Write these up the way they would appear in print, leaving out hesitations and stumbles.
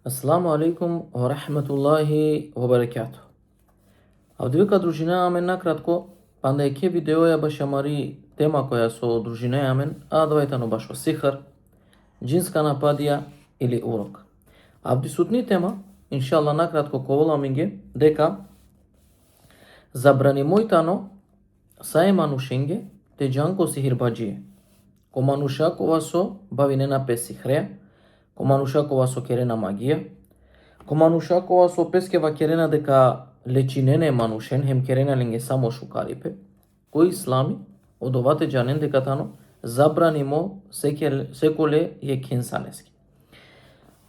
Assalamu alaikum wa rahmatullahi wa barakatuh. Avdivika družina amen nakratko, panda je ke videoja bašamari tema koja so družine amen, a двајтано баш во сихр, джинска нападија или урок. Авди сутни тема, иншалла накратко ковола минге, дека забрани мојтано сај манушенге те джанко сихирбаджие. Ко мануша кова со бавинена пе сихреја, ко мануша кова со керена магија, ко мануша кова со пескева керена дека лечинене манушен, хем керена линге само шукарипе, кој ислами од овате джанен дека тано забранимо секоле е кенсанески.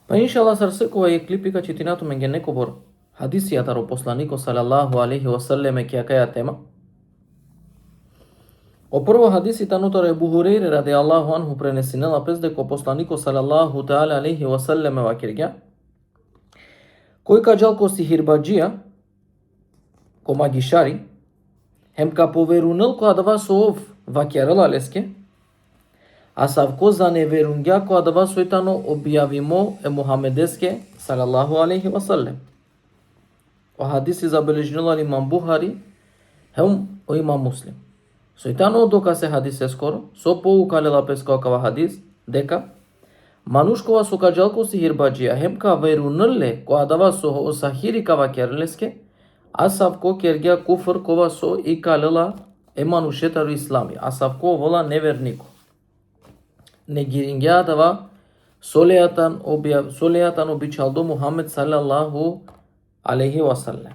Па иншалла сарсекова е клипика читинато менге некобор хадисијата ро посланико салаллаху алейхи ва саллеме ке акаја тема. О прво хадиси танутар Ебу Хурейре ради Аллаху анху пренесинела пес дека посланико салаллаху таала алейхи ва саллеме вакирга, кој каджал ко сихирбаджија, ко магишари, хем ка поверунел ко адава со ов вакерела леске, а савко за неверунѓа ко адава сојтано објавимо е Мухамедеске салаллаху алейхи ва саллем. О хадиси забележнила имам Бухари, хем о имам Муслим. Сојтано дока се хадис е скоро, со поукалела пескакава хадис, дека манушкова со каджалко сихирбаджија, хем ка верунеле ко адава со осахири кава керлеске, а савко кергја куфр кова со и калела е манушетаро ислами, а савко вола невернико. Негирингја адава солејатан обичалдо Мухамед салаллаху алейхи ва саллем.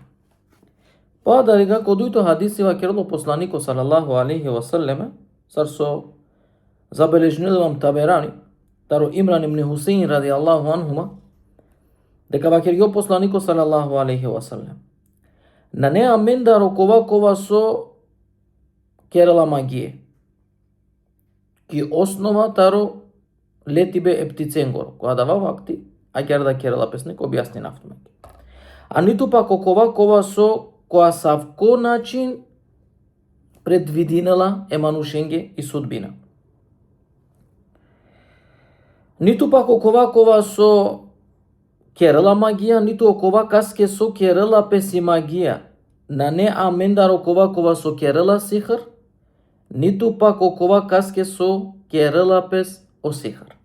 Па дарига кодујто хадиси вакерло посланико салаллаху алейхи ва саллеме, сарсо забележнилвам Таберани, таро Имран ибн Хусейн ради Аллаху анхума, дека вакергјо посланико салаллаху алейхи ва саллем. На неа менда рокова кова со керела магие. Ки основа таро летибе ептиценгоро, која дава вакти, а герда керела песник објасни нафтуменки. А ниту пак окова кова со која савко начин предвидинела е манушенге и судбина. Ниту пак окова кова со керела магија, ниту окова каске со керела песи магија. На не амендар окова кова со керела сихр, ниту пак окова каске со керела пес о сихр.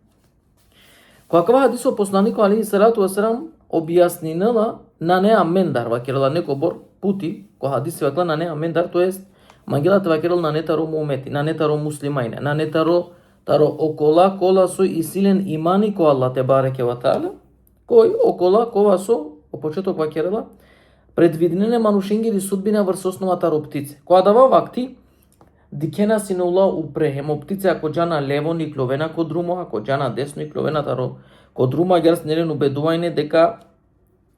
Која хадисо посланико алейхи салату вассалам објаснинела на не амендар вакерела некобор пути, која хадиси вакла на не амендар, тоест магилата вакерел на нетаро мумети, на нетаро муслимајне, на нетаро окола кола со и силен имани ко Аллах те бареке ва таала, кој окола кова со опочеток вакерела предвиднене манушенгири судбина врз основата ро птице. Која дава вакти, дикена синула упре, хемо птице ако джана лево ни кловена ко друмо, ако джана десно и кловена таро ко друмо, агерс нелен убедувајне дека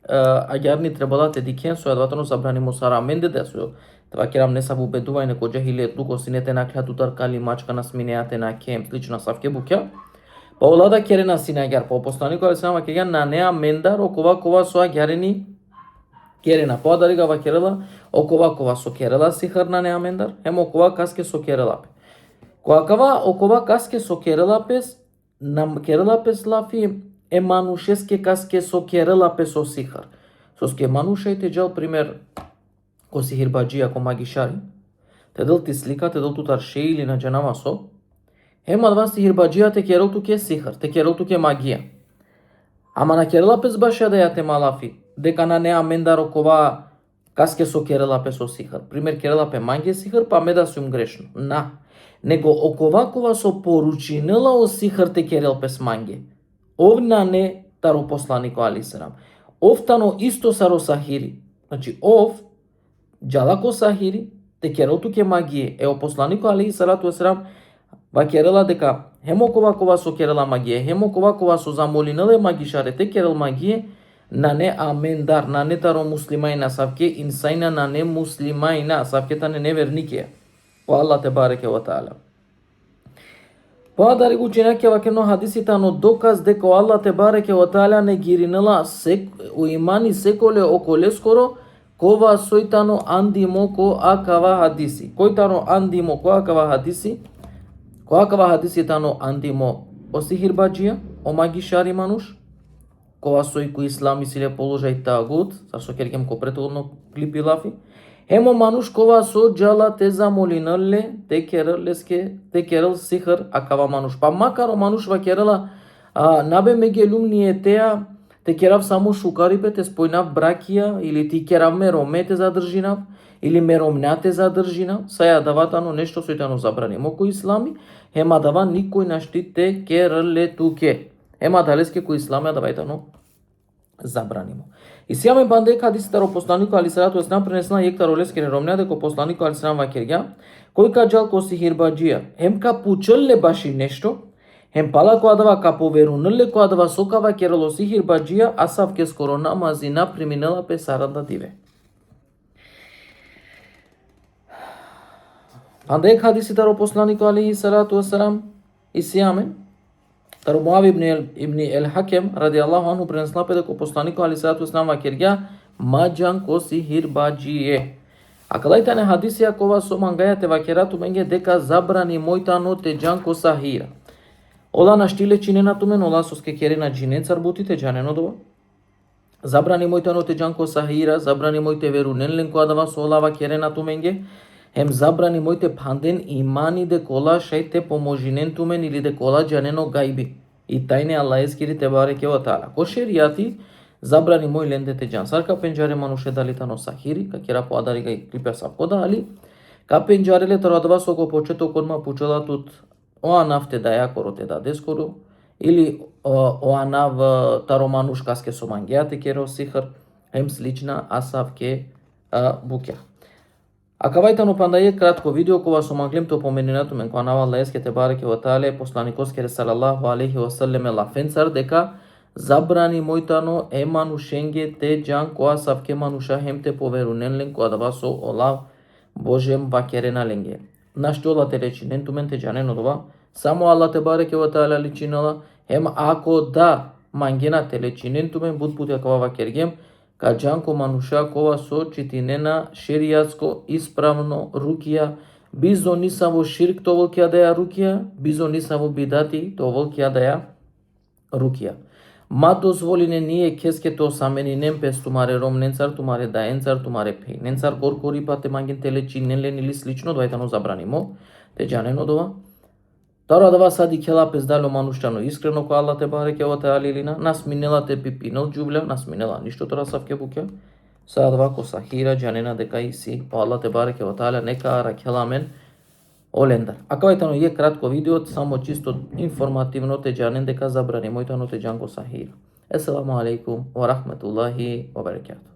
агерни требала те дикен со јадватано забранимо сара менде да со това керам не са убедувајне ко джахилиет луко синете на кляту таркали мачка на сминеате на кем слично савке букја. Па олада керена сина агер, па посланико алейхи салам кега на неа мендар окова кова со агерени керена, па дарига вакерела окова кова со керела сихар на неа мендар, хем окова каске со керела пе. Која кава окова каске со керела пес, на керела пес лафи е манушеске каске со керела пе со сихар. Соске манушајте джал пример ко сихирбаджија, ко магишари, те дел ти слика, те дел тутар шеи или на джанама со, хема два сихирбаджија те керел туке сихар, те керел туке магија. Ама на керела пес баша да ја те малафи, дека на неа мендар окова каске со керела пе со сихар. Пример керела пе магија сихар, па ме да сум грешно. На, него окова кова со поручинела о сихар те керел пес магија. Овна не таро посланико алисерам. Овтано исто саро сахири. Значи ов джалако сахири те керел туке магија. Ео посланико алейхи салату вассалам вакерела дека хемо кова со керела магија, хемо кова со замолинеле магишаре те керел магија, на не амендар, на не таро муслимајна савке инсајна, на не муслимајна савке тане невернике. По Аллах те бареке ва таала. Па дари учењаке вакено хадисите но доказ дека Аллах те бареке ва таала не гиринела у имани секоле околе скоро кова сојтано андимо ко акава хадиси. Којтано андимо ко акава хадиси? Која кава хадиси тано андимо о сихирбаджија, о магишари мануш, кога со и кој ислам силе положај тагут, зашто керкем ко претhodно клипи лафи. Hemo manush kova so jala te zamolinale te kerel sihir akava manush. Pa makar o manush va kerela nabe megelum nietea te kerav samo шукарипе те спојнав бракија или ти керав мероме те задржинав или меромна те задржинав, саја даватано нешто сојтано забрани. Моко ислами хема дава никој нашти те кереле туке. Хема далеске кој ислами давајтано забранимо. И сијаме бандек хадиситаро посланико алисалату веселам пренесна јекта ролески неромня деко посланико алисалам вакергја, кој каджал ко сихирбаджија, хем ка пучелле баши нешто, хем пала која дава ка поверунелле која дава сокава керело сихирбаджија, асав ке скоро намазина преминела пе саранда диве. Бандек хадиситаро посланико алисалату веселам и сијаме Таро Муав ибн el-Hakam радијаллаху анху пренесла дека посланикот алейхиссалату веселам вакергја маџан ко сихирбаџие. А калајтане хадисија кова со мангајате вакерату менге дека забрани мојтано те џан ко сахира. Ола на штиле чиненату мен ола со скекери на джинецар бутите џанено дова. Забрани мојтано те џан ко сахира, забрани мојте веруненлен која дава со ола вакеренату менге. Хем забрани мојте панден имани декола шајте поможинен тумен или декола џанено гајби. И тајне Аллах ескири те бареке ва таала. Ко шеријати забрани мој лендете џан. Сарка пенџаре мануше далитано сахири, ка кера по адари гај клипе сапода али. Ка пенџареле тарадва со го почето кодма пучела тут оа нафте да ја короте да дескору или оа нав таро мануш каске со мангеате керо сихр, хем слична асавке букја. Акавајтано пандаје кратко видео кога со манглемто поменинато мен која навал лајеске те бареке ва таале посланикоске салаллаху алейхи ва саллем лафенцар дека забрани мојтано манушенге те џан која савке мануша хем те поверуненлен која дава со олав божем вакерена ленге. Нашто ола те речинен тумен те џанено дова само Аллах те бареке ва таале личинала хем ако да мангена те лечинен тумен буд пут акава вакергем Каџанко мануша кова со читинена шеријатско исправно рукија, бизо ниса во ширк товол ќе да ја рукија, бизо ниса во бидати товол ќе да ја рукија. Ма дозволине ние кеске то саменинен пес тумаре ромненцар, тумаре даенцар, тумаре пейненцар, горкори пате манген телечи нелен или слично, двајтано забранимо, те џанено дова. Тара дава сади кела пес дало мануштано искрено ко Аллах те бареке ва таала илина, нас минела те пипинел џубле, нас минела ништо тора савке буке. Саа дава ко сахира џанена дека иси, па Аллах те бареке ва таала нека ара кела мен олендар. Акавајтано е кратко видео, само чисто информативно те џанен дека забрани мојтано те џанко сахира. Есаламу алейкум ва рахметуллахи ва барекату.